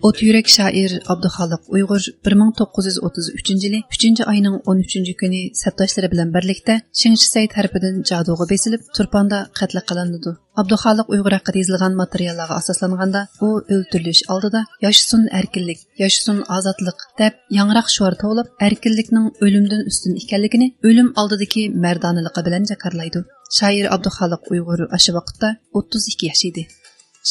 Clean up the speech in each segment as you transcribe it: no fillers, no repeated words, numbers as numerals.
Ot yürek şair Abduxaliq Uyg'ur 1933-yili 3-ayning 13-chi kuni sabdoshlari bilan birlikda Shingshisay tarafidan Jadoga besilib, Turpanda qatl qilindi. Abduxaliq Uyg'ur haqida yozilgan materiallarga asoslanganda, u o'ldirilish oldida "Yashasin erkinlik, yashasin ozodlik" deb yangroq shuar to'lib, erkinlikning o'limdan ustun ekanligini o'lim oldidagi mardonaligi bilan jakarlaydi. Shoir Abduxaliq Uyg'ur o'sha vaqtda 32 yosh edi.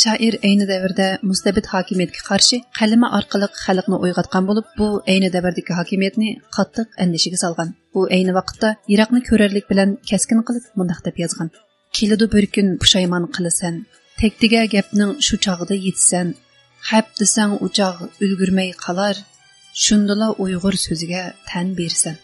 Shoir ayni davrda mustabid hokimiyatga qarshi qalami orqali xalqni uyg'otgan bo'lib, bu ayni davrdagi hokimiyatni qattiq andishiga solgan. U ayni vaqtda Iroqni ko'rarlik bilan keskin qilib mundaq deb yozgan: "Keladi bir kun pushaymon qilasan, tektiga gapning shu chog'ida yetsan, hab desang uchoq ulgurmay qolar, shundala Uyg'ur so'ziga tan bersan."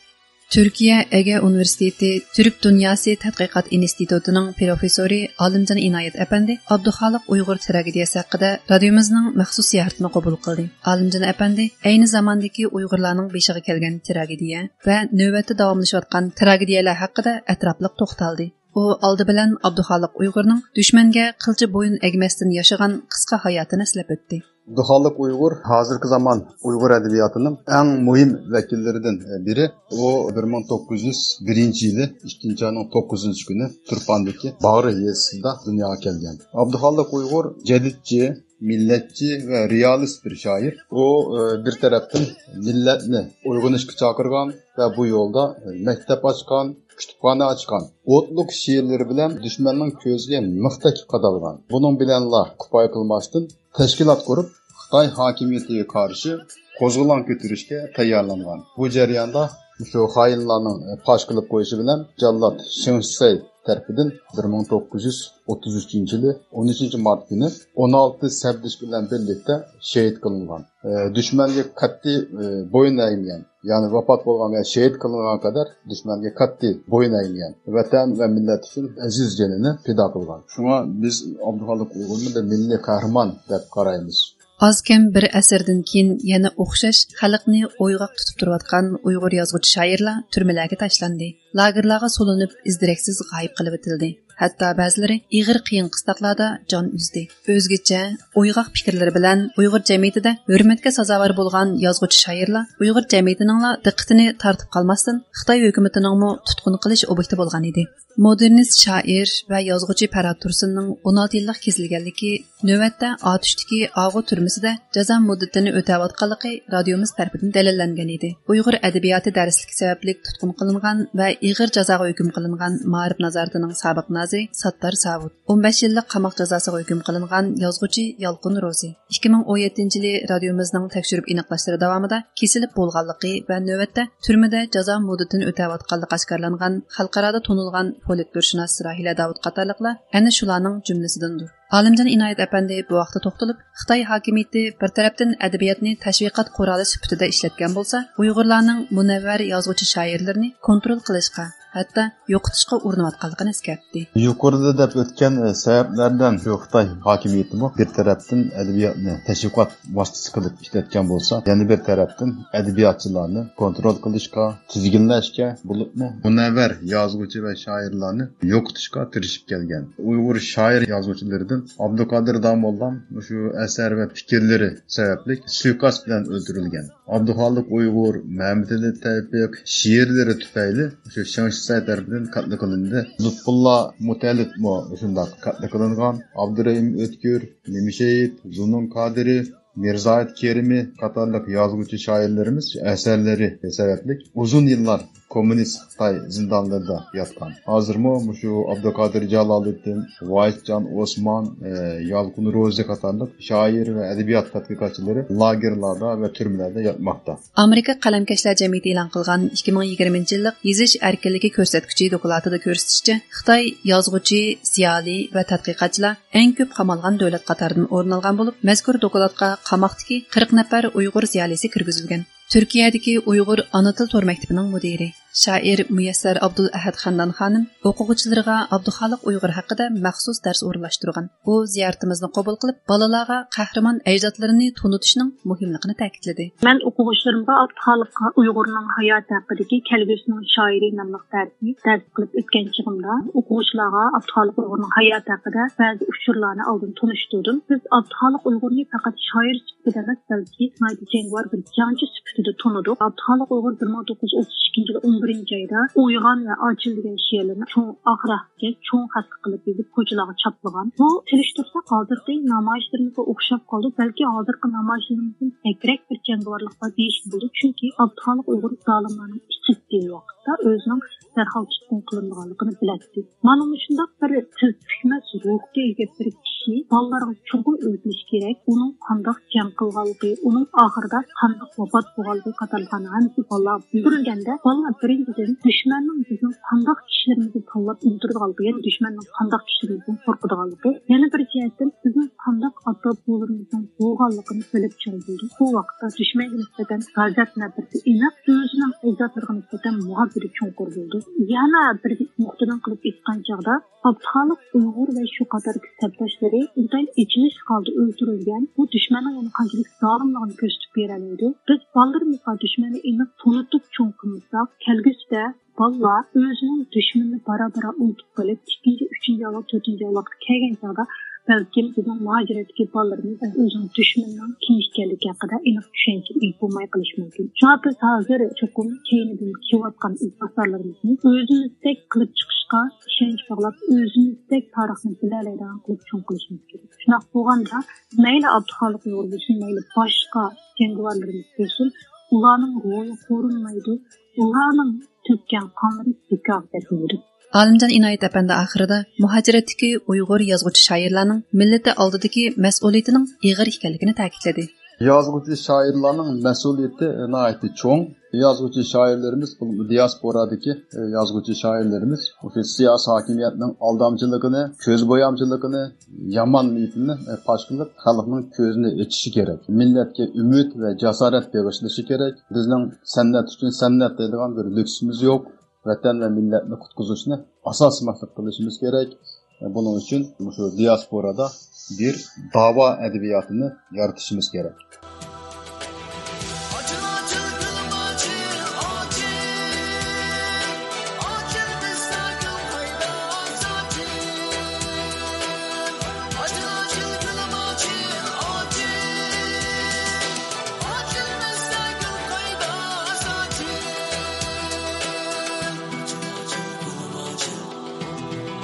Türkiye Ege Üniversitesi Türk Dünyası Tadqiqot İnstitutining professori Olimjon Inoyat apandi Abduxaliq Uyg'ur tragediyasi haqida radiomizning maxsus ziyoratini qabul qildi. Olimjon apandi ayni zamondagi Uyg'urlarning beshiga kelgan tragediya va navbatda davomlashayotgan tragediyalar haqida atrofliq to'xtaldi. U oldi bilan Abduxaliq Uyg'urning dushmanga qilchi bo'yin egmasdan yashagan qisqa hayotini eslab o'tdi. Abduxaliq Uyg'ur hozirgi zamon Uyg'ur adabiyatining eng muhim vakillaridan biri. U 1901-yili 2-ayning 9-kuni Turpandagi Bag'ri yezisida dunyoga kelgan. Abduxaliq Uyg'ur jadidchi, millatchi va realist bir shoir. U bir tarafdan millatni uyg'onishga chaqirgan va bu yo'lda maktab ochgan, kütüphane açkan, otluk şiirleri bilen düşmanın közüge mıhtak qadalgan. Bunun bilenla kupay kılmasın, teşkilat kurup Xitay hakimiyetiye karşı kozgulan götürüşke tayarlangan. Bu jarayonda şu hainlarning paş qilib qo'yishi bilan Jallat Shingshisay tarafidan 1933-yili 13-mart günü 16 sabdish bilan birlikte şehit kılıngan. Düşmanga qat'iy boyun eğmeyen, yani vafot bo'lgan ve şehit kılıngan kadar düşmanga qat'iy boyun eğmeyen, vatan ve millet için aziz canını fida kılgan. Şuna biz Abduxaliq Uyg'urni bir milliy qahramon deb qaraymiz. Azkem bir asrdan keyin yana o'xshash xalqni o'yg'oq tutib turayotgan Uyg'ur yozuvchi shoirlar turmalarga tashlandi. Lagerlarga solinib izdiraksiz g'oyib qilib etildi. Hatto ba'zilari ig'ir qiyin qistoqlarda jon uzdi. O'zgacha o'yg'oq fikrlari bilan Uyg'ur jamiyatida hurmatga sazovor bo'lgan yozuvchi shoirlar Uyg'ur jamiyatining diqqatini tortib qolmasdan Xitoy hukumatining tutqun qilish obyekti bo'lgan edi. Modernist shoir va yozuvchi Farhod Tursunning 16 yillik kesilganligi navbatda Otishdagi Og'u turmasida jazo muddatini o'tayotganligi radiomiz tarafidan dalillangan edi. Uyg'ur adabiyoti darsligi sababli tutqun qilingan va ig'ir jazoga hukm qilingan Ma'rif nazoratining sobiq naziri Sattar Savud, 15 yillik qamoq jazosiga hukm qilingan yozuvchi Yolqin Ro'zi 2017-yili radiomizning tekshirib aniqlashlari davomida kesilib bo'lganligi va navbatda turmada jazo muddatini o'tayotganligi oshkorlangan xalqaro tanilgan politburshunos Rahila Davud qatorliqlar ana shularning jumlasidandir. Olimjon Inoyat apandi bu vaqtda to'xtalib, Xitoy hokimiyati bir tarafdan adabiyotni tashviqot quroli sifatida ishlatgan bo'lsa, Uyg'urlarning munavvar yozuvchi shoirlarini kontrol qilishga, hatto yo'qotishga urinayotganligini eskartdi. Yuqorida deb o'tgan sabablardan Xitoy hokimiyati bir tarafdan adabiyotni tashviqot vositasi qilib ishlatgan bo'lsa, yana bir tarafdan adabiyotchilarni kontrol qilishga, tizginlashga, bo'libmi munavvar yozuvchi va shoirlarni yo'qotishga tirishib kelgan. Uyg'ur shoir yozuvchilaridan Abduqodir Domollam şu eser ve fikirleri sebeplik suikast bilan öldürülgen. Abduxaliq Uyg'ur, Mehmet Ali Tevfik şiirleri tüfeğli şu Shingshisay tarafından qatl qilindi. Lutfullah Mutallib shundoq qatl qilingan. Abdurahim O'tkir, Nimishayit, Zunun Qadiri, Mirzayit Kerimi qatorliq yozuvchi shoirlarimiz eserleri sebeplik uzun yıllar komünist Xitoy zindonlarida yotgan. Hozirmi shu Abduqodir Jaloliddin, Vayitjon Osman, Yolqin Ro'zi qatorliq shoir va adabiyot tadqiqotchilari lagerlarda va turmalarda yotmoqda. Amerika qalamkashlar jamiyati e'lon qilgan 2020-yillik yezish erkinligi ko'rsatkichi dokladida ko'rsatishicha, Xitoy yozuvchi, ziyoli va tadqiqotchilar eng ko'p qamalgan davlat qatoridan o'rin olgan bo'lib, mazkur dokladga qamoqdagi 40 nafar Uyg'ur ziyolisi kirgizilgan. Türkiye'deki Uyg'ur ana til to'r maktabining mudiri, Şair Müyesser Abdul Ahad Xandan xanım o'quvchilarga Abduxoliq Uyg'ur haqida maxsus dars o'rinlashtirgan. Bu ziyoratimizni qabul qilib, bolalarga qahramon ajdodlarini tunutishning muhimligini ta'kidladi. Men o'quvchilarimga Abduxoliq Uyg'urning hayoti haqidagi kelgusining shoiri nomli darsni dars qilib o'tgan chig'imda o'quvchilarga Abduxoliq Uyg'urning hayoti haqida ba'zi uchurlarni oldin tunishtirdim. Biz Abduxoliq Uyg'urni faqat shoir sifatida emas, balki jangvar bir jangchi sifatida tunudik. Abduxoliq Uyg'ur 1932 yil 11 ayda Uyg'on va Ochil degan she'rlarni cho'ng oxirga cho'ng xat qilib yozib ko'chalarga choplagan. Bu selishtirsa hozirgi namoyishlarga o'xshab qoldi, balki hozirgi namoyishlardan ekrak bir jangvorlikqa deyish bo'ldi, chunki Abduxoliq Uyg'ur zolimlarning ichidagi vaqtda o'zining darhol tutqun qilinganligini biladi. Mana shunday bir tilfikmas ruhga ega bir kishi bolalarga cho'qim o'rgatish kerak. Uning qanday jang qilganligi, uning oxirida qanday vafot bo'lganligi qatorlarni hamma bolalar bildirganda, bolalar birinchidan dushmanning bizning qanday kishilarimizni tanlab o'ldirganligi, ya'ni dushmanning qanday kishilarimizdan qo'rqadiganligi, yana bir jihatdan bizning qanday ota-bobolarimizning bo'lganligini bilib chiqdi. Bu vaqtda dushmanga nisbatan g'azab nafrati aniq, o'zining ajdodlariga nisbatan muhabbati cho'nqur bo'ldi. Yana bir nuqtadan qilib aytgan chog'da Abduxoliq Uyg'ur va shu qator sabdoshlari unday ichilish holda o'ldirilgan. Bu dushmanning yana qanchalik zolimligini ko'rsatib beradi. Biz bolalarımızga dushmanni aniq tunutib cho'nqimizda kelgusida bolalar o'zining dushmanini bara-bara unutib qolib, 2-chi, 3-chi avlod, 4-chi avlodga kelgan chog'da balki bizning muhojiratdagi bolalarimiz o'zining dushmanning kim ekanligi haqida aniq tushuncha bo'lmay qolishi mumkin. Shunga biz hozir cho'qim keyindan kelayotgan asarlarimizni o'zimizdek qilib chiqishga ishonch bog'lab, o'zimizdek tarixni bilalaydigan qilib cho'nqilishimiz kerak. Shunga bo'lganda mayli Abduxoliq Uyg'ur bo'lsin, mayli boshqa jangvorlarimiz bo'lsin, ularning ro'yi ko'rinmaydi, ularning to'kkan qonlari bekor etiladi. Alimjon Inoyat apandi oxirida muhojiratdagi Uyg'ur yozuvchi shoirlarning millati oldidagi mas'uliyatining ig'ir ekanligini ta'kidladi. Yozuvchi shoirlarning mas'uliyati nihoyatda cho'ng. Yozuvchi shoirlarimiz, bu diasporadagi yozuvchi shoirlarimiz o'sha siyosiy hokimiyatning aldamchiligini, ko'z bo'yamchiligini, yomon niyatini fosh qilib, xalqning ko'zini ochishi kerak. Millatga umid va jasorat bag'ishlashi kerak. Bizning san'at uchun san'at deydigan bir lyuksimiz yo'q. Vatan ve milletini kutquzishni asos maqsad qilishimiz kerak. Bunun için şu diasporada bir dava edebiyatını yaratışımız gerek.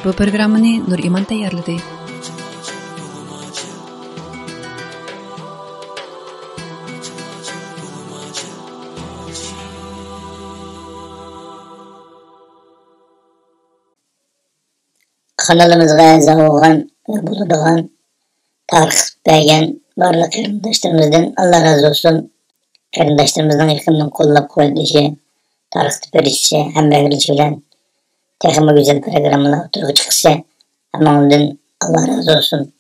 Bu programmani Nur Iman tayyorladi. Kanalımızga a'zo bo'lgan bo'ladigan tarix bergan barliq qarindoshlarımızdan Allah razı olsun. Qarindoshlarımızning yaqindan qo'llab quvvatlashi, tarixni berishi, hammalarga bilan texnik güzel programmalar oturup çıksa, ama ondan Allah razı olsun.